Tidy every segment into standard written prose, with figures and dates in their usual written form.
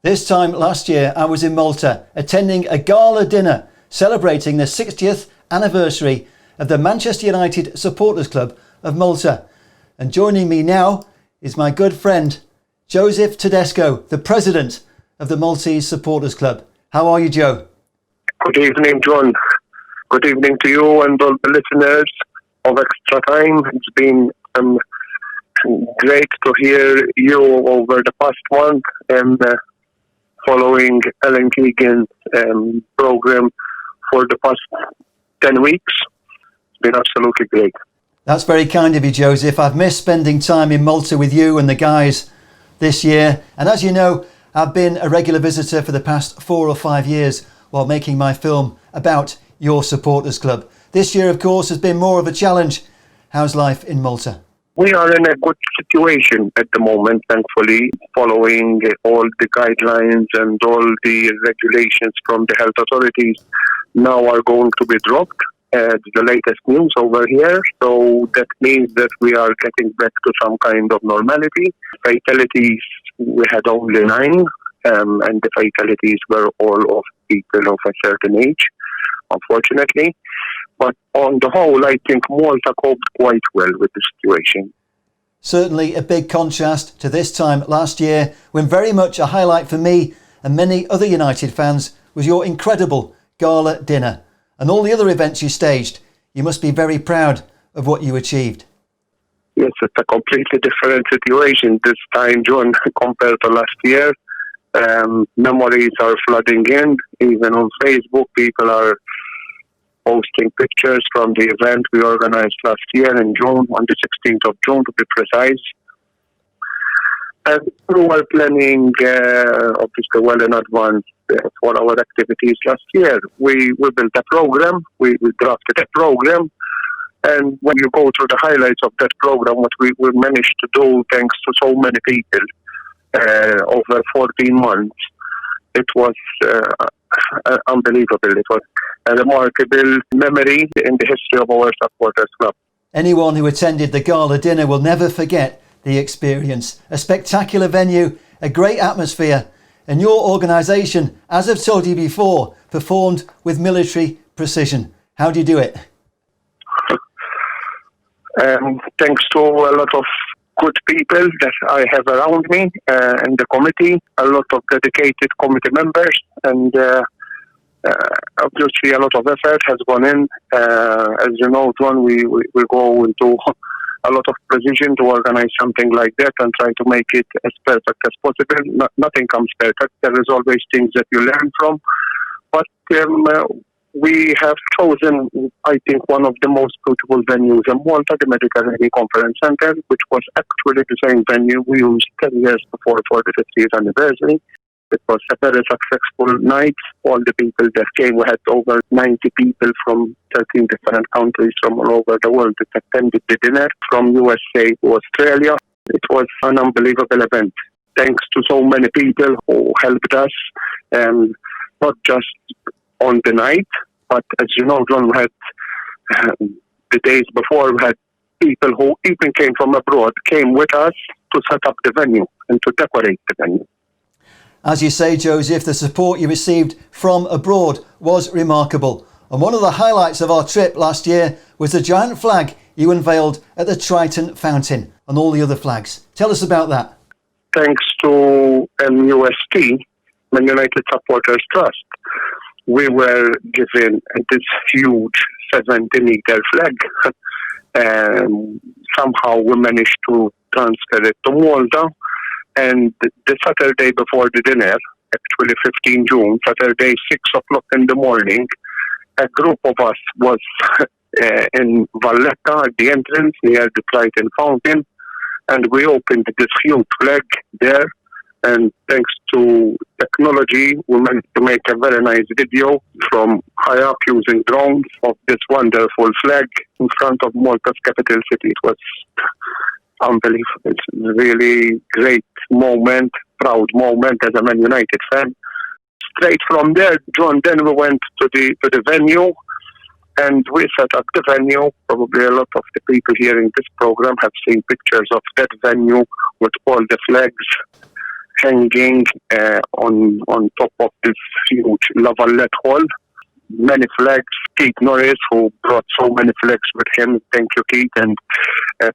This time last year, I was in Malta attending a gala dinner celebrating the 60th anniversary of the Manchester United Supporters Club of Malta. And joining me now is my good friend, Joseph Tedesco, the president of the Maltese Supporters Club. How are you, Joe? Good evening, John. Good evening to you and all the listeners of Extra Time. It's been great to hear you over the past month and following Ellen Keegan's program for the past 10 weeks. It's been absolutely great. That's very kind of you, Joseph. I've missed spending time in Malta with you and the guys this year. And as you know, I've been a regular visitor for the past 4 or 5 years while making my film about your supporters club. This year, of course, has been more of a challenge. How's life in Malta? We are in a good situation at the moment, thankfully, following all the guidelines and all the regulations from the health authorities now are going to be dropped. The latest news over here. So that means that we are getting back to some kind of normality. Fatalities, we had only 9, and the fatalities were all of people of a certain age, unfortunately. But on the whole, I think Malta coped quite well with the situation. Certainly a big contrast to this time last year, when very much a highlight for me and many other United fans was your incredible gala dinner. And all the other events you staged. You must be very proud of what you achieved. Yes, it's a completely different situation this time, John, compared to last year. Memories are flooding in. Even on Facebook, people are posting pictures from the event we organized last year in June, on the 16th of June to be precise. And we were planning, obviously, well in advance for our activities last year. We built a program, we drafted a program, and when you go through the highlights of that program, what we managed to do, thanks to so many people over 14 months, it was unbelievable. It was a remarkable memory in the history of our supporters club. Anyone who attended the gala dinner will never forget the experience. A spectacular venue, a great atmosphere, and your organisation, as I've told you before, performed with military precision. How do you do it? Thanks to a lot of good people that I have around me in the committee, a lot of dedicated committee members, and obviously a lot of effort has gone in. As you know, John, we go into a lot of precision to organize something like that and try to make it as perfect as possible. Nothing comes perfect. There is always things that you learn from. But we have chosen, I think, one of the most beautiful venues in Malta, the Mediterranean Conference Centre, which was actually the same venue we used 10 years before for the 50th anniversary. It was a very successful night. All the people that came, we had over 90 people from 13 different countries from all over the world that attended the dinner, from USA to Australia. It was an unbelievable event. Thanks to so many people who helped us, not just on the night, but as you know, John, we had the days before, we had people who even came from abroad, came with us to set up the venue and to decorate the venue. As you say, Joseph, the support you received from abroad was remarkable. And one of the highlights of our trip last year was the giant flag you unveiled at the Triton Fountain and all the other flags. Tell us about that. Thanks to MUST, Man United Supporters Trust, we were given this huge 70-meter flag. Somehow we managed to transfer it to Malta. And the Saturday before the dinner, actually 15 June, Saturday, 6 o'clock in the morning, a group of us was in Valletta at the entrance near the Triton Fountain, and we opened this huge flag there. And thanks to technology, we managed to make a very nice video from high up using drones of this wonderful flag in front of Malta's capital city. It was unbelievable. It's a really great moment, proud moment as a Man United fan. Straight from there, John, then we went to the venue and we set up the venue. Probably a lot of the people hearing this program have seen pictures of that venue with all the flags. hanging on top of this huge lavallette hall. Many flags. Keith Norris, who brought so many flags with him. Thank you, Keith. And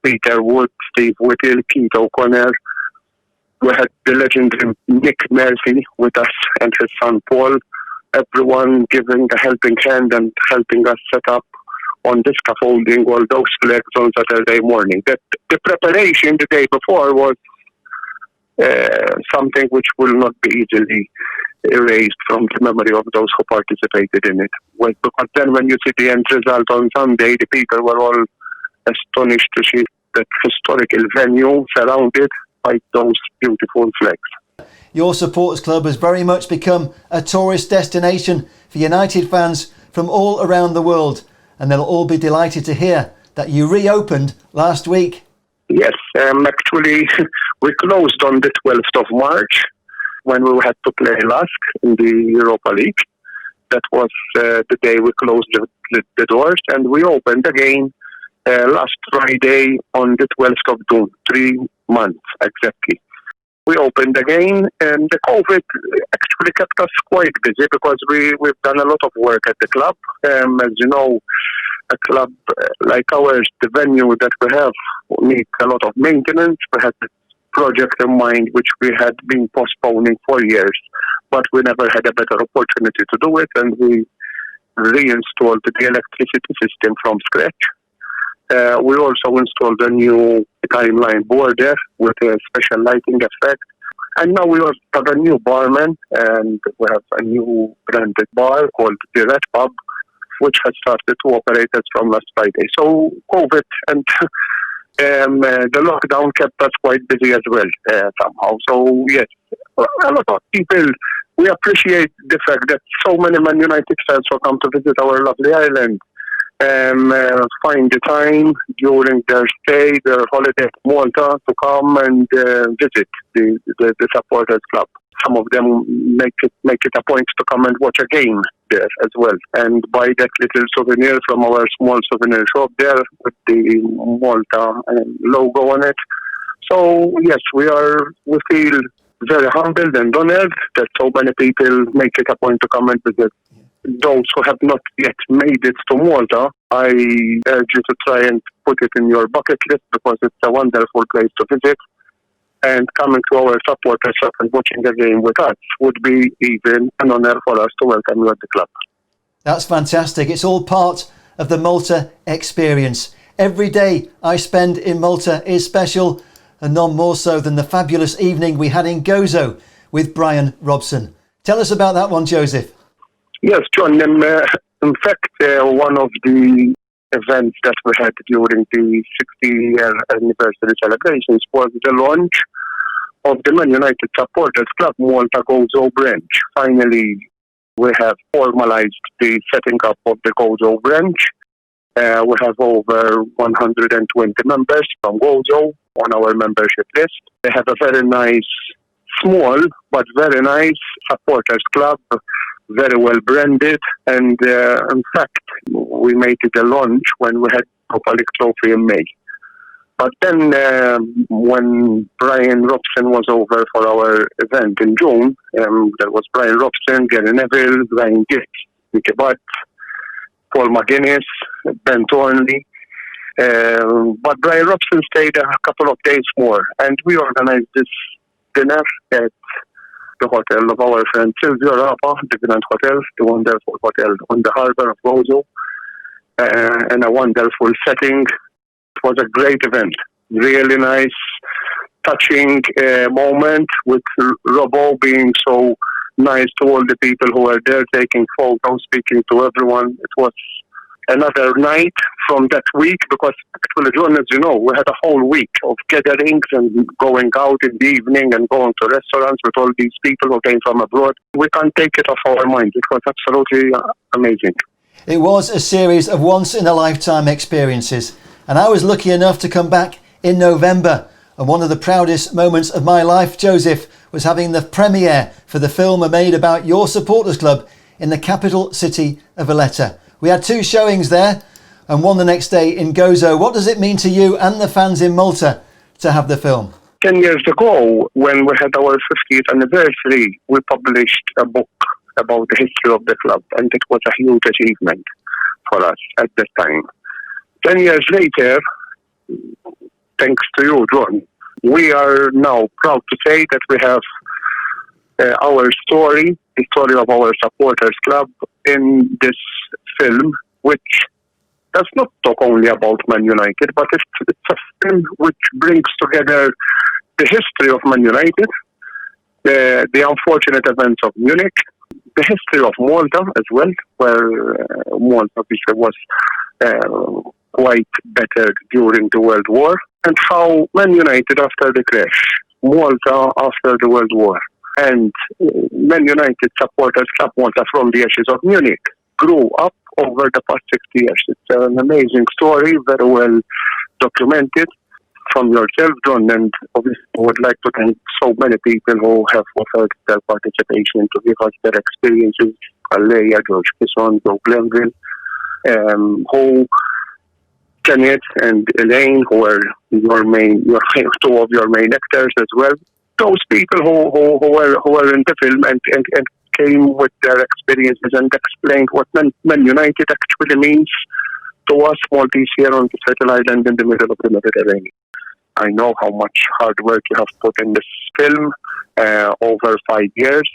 Peter Wood, Steve Whittle, Keith O'Connor. We had the legendary Nick Murphy with us and his son Paul. Everyone giving a helping hand and helping us set up on the scaffolding all those flags on Saturday morning. The preparation the day before was something which will not be easily erased from the memory of those who participated in it. Because then when you see the end result on Sunday, the people were all astonished to see that historical venue surrounded by those beautiful flags. Your supporters club has very much become a tourist destination for United fans from all around the world, and they'll all be delighted to hear that you reopened last week. Yes, actually we closed on the 12th of March when we had to play LASK in the Europa League. That was the day we closed the doors, and we opened again last Friday on the 12th of June, 3 months exactly. We opened again, and the COVID actually kept us quite busy because we've done a lot of work at the club. As you know, a club like ours, the venue that we have needs a lot of maintenance. We had a project in mind which we had been postponing for years, but we never had a better opportunity to do it, and we reinstalled the electricity system from scratch. We also installed a new timeline board there with a special lighting effect. And now we also have a new barman, and we have a new branded bar called the Red Pub, which has started to operate as from last Friday. So COVID and the lockdown kept us quite busy as well somehow. So yes, a lot of people, we appreciate the fact that so many Man United fans will come to visit our lovely island. Find the time during their stay, their holiday at Malta, to come and visit the supporters club. Some of them make it a point to come and watch a game there as well, and buy that little souvenir from our small souvenir shop there with the Malta logo on it. So yes, we feel very humbled and honored that so many people make it a point to come and visit. Those who have not yet made it to Malta, I urge you to try and put it in your bucket list because it's a wonderful place to visit. And coming to our supporters shop and watching the game with us would be even an honour for us to welcome you at the club. That's fantastic. It's all part of the Malta experience. Every day I spend in Malta is special, and none more so than the fabulous evening we had in Gozo with Bryan Robson. Tell us about that one, Joseph. Yes, John. In fact, one of the events that we had during the 60-year anniversary celebrations was the launch of the Man United Supporters Club Malta Gozo branch. Finally, we have formalized the setting up of the Gozo branch. We have over 120 members from Gozo on our membership list. They have a very nice, small but very nice supporters club, very well branded, and in fact we made it a launch when we had Europa League trophy in May. But then when Bryan Robson was over for our event in June, there was Bryan Robson, Gary Neville, Ryan Giggs, Nicky Butt, Paul McGuinness, Ben Thornley. But Bryan Robson stayed a couple of days more, and we organized this dinner at the hotel of our friend Silvio Rapa, the Grand Hotel, the wonderful hotel on the harbour of Gozo, and a wonderful setting. It was a great event, really nice, touching moment with Robbo being so nice to all the people who were there, taking photos, speaking to everyone. It was another night from that week, because actually, John, as you know, we had a whole week of gatherings and going out in the evening and going to restaurants with all these people who came from abroad. We can't take it off our minds. It was absolutely amazing. It was a series of once-in-a-lifetime experiences, and I was lucky enough to come back in November. And one of the proudest moments of my life, Joseph, was having the premiere for the film I made about your supporters club in the capital city of Valletta. We had 2 showings there and one the next day in Gozo. What does it mean to you and the fans in Malta to have the film? 10 years ago, when we had our 50th anniversary, we published a book about the history of the club, and it was a huge achievement for us at that time. 10 years later, thanks to you, John, we are now proud to say that we have our story, the story of our supporters club, in this film, which does not talk only about Man United, but it's a film which brings together the history of Man United, the unfortunate events of Munich, the history of Malta as well, where Malta obviously was quite battered during the World War, and how Man United after the crash, Malta after the World War, and Man United supporters club Malta from the ashes of Munich grew up over the past 60 years. It's an amazing story, very well documented from yourself, John, and obviously I would like to thank so many people who have offered their participation to give us their experiences. Alea, George Kisson, Joe Glenville, who Janet and Elaine, who are two of your main actors as well. Those people who were in the film and came with their experiences and explained what Man United actually means to us Maltese here on the Settle Island in the middle of the Mediterranean. I know how much hard work you have put in this film over 5 years.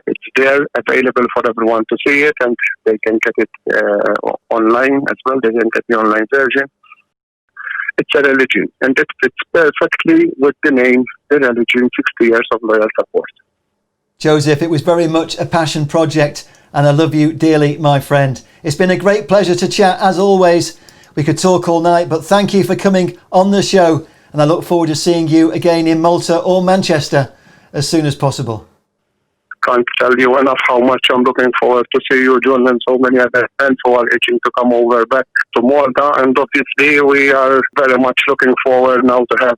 It's there, available for everyone to see it, and they can get it online as well. They can get the online version. It's a religion, and it fits perfectly with the name, The Religion, 60 Years of Loyal Support. Joseph, it was very much a passion project, and I love you dearly, my friend. It's been a great pleasure to chat, as always. We could talk all night, but thank you for coming on the show, and I look forward to seeing you again in Malta or Manchester as soon as possible. Can't tell you enough how much I'm looking forward to see you, John, and so many other friends who are itching to come over back to Malta. And obviously, we are very much looking forward now to have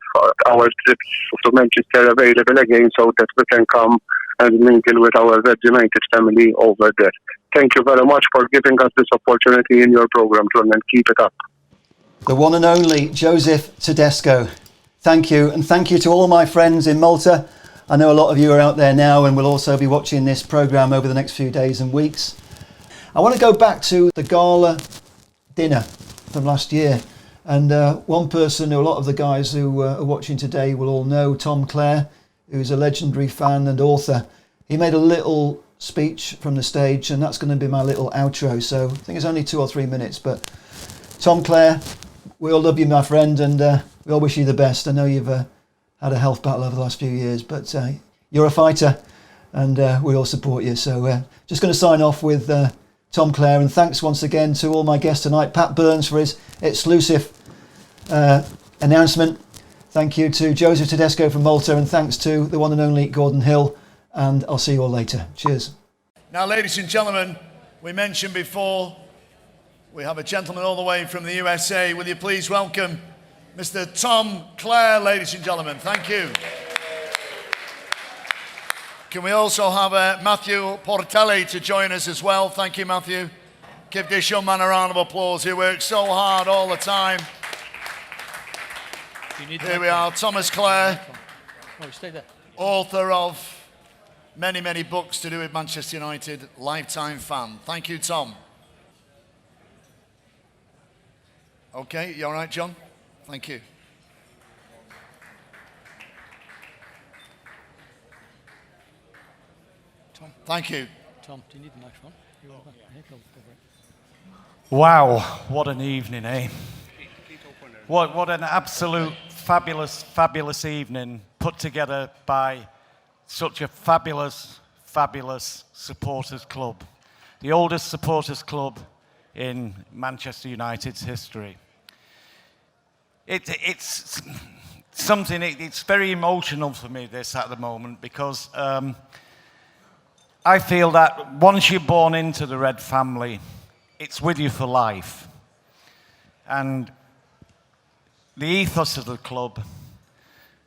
our trips to Manchester available again, so that we can come and mingle with our Red United family over there. Thank you very much for giving us this opportunity in your program, John, and keep it up. The one and only Joseph Tedesco. Thank you, and thank you to all my friends in Malta. I know a lot of you are out there now and will also be watching this programme over the next few days and weeks. I want to go back to the Gala dinner from last year. And one person who a lot of the guys who are watching today will all know, Tom Clare, who's a legendary fan and author. He made a little speech from the stage, and that's going to be my little outro. So I think it's only 2 or 3 minutes. But Tom Clare, we all love you, my friend, and we all wish you the best. I know you've had a health battle over the last few years, but you're a fighter, and we all support you. So just going to sign off with Tom Clare, and thanks once again to all my guests tonight. Pat Burns for his exclusive announcement. Thank you to Joseph Tedesco from Malta, and thanks to the one and only Gordon Hill, and I'll see you all later. Cheers. Now, ladies and gentlemen, we mentioned before, we have a gentleman all the way from the USA. Will you please welcome Mr. Tom Clare, ladies and gentlemen. Thank you. Can we also have Matthew Portelli to join us as well? Thank you, Matthew. Give this young man a round of applause. He works so hard all the time. Here we are, Thomas Clare, author of many, many books to do with Manchester United, lifetime fan. Thank you, Tom. Okay, you all right, John? Thank you. Tom. Thank you. Tom, do you need the microphone? Wow, what an evening, eh? What an absolute fabulous evening put together by such a fabulous supporters club. The oldest supporters club in Manchester United's history. It's something, it's very emotional for me, this at the moment, because I feel that once you're born into the Red family, it's with you for life. And the ethos of the club,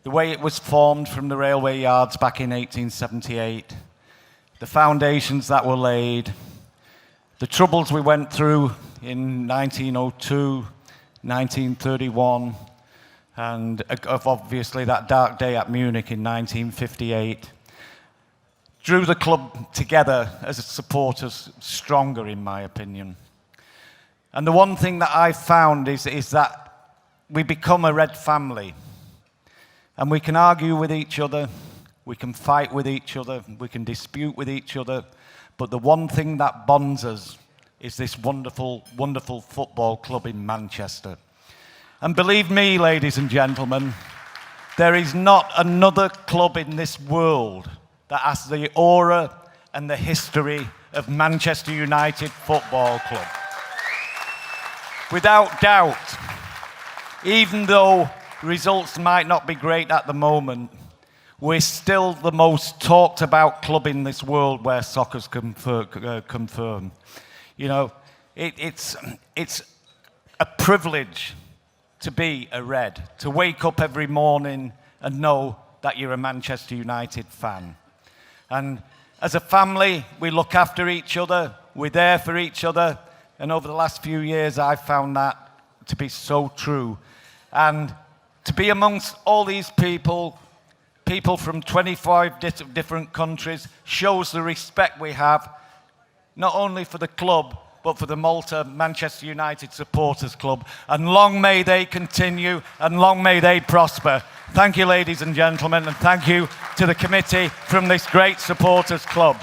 the way it was formed from the railway yards back in 1878, the foundations that were laid, the troubles we went through in 1902, 1931, and of obviously that dark day at Munich in 1958, drew the club together as supporters stronger, in my opinion. And the one thing that I found is that we become a red family. And we can argue with each other, we can fight with each other, we can dispute with each other, but the one thing that bonds us is this wonderful, wonderful football club in Manchester. And believe me, ladies and gentlemen, there is not another club in this world that has the aura and the history of Manchester United Football Club. Without doubt, even though results might not be great at the moment, we're still the most talked about club in this world where soccer's confirmed. You know, it's a privilege to be a Red, to wake up every morning and know that you're a Manchester United fan. And as a family, we look after each other, we're there for each other, and over the last few years, I've found that to be so true. And to be amongst all these people from 25 different countries, shows the respect we have, not only for the club, but for the Malta Manchester United Supporters Club. And long may they continue, and long may they prosper. Thank you, ladies and gentlemen, and thank you to the committee from this great supporters club.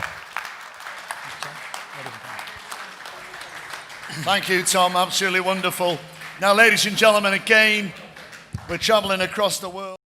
Thank you, Tom. Absolutely wonderful. Now, ladies and gentlemen, again, we're travelling across the world.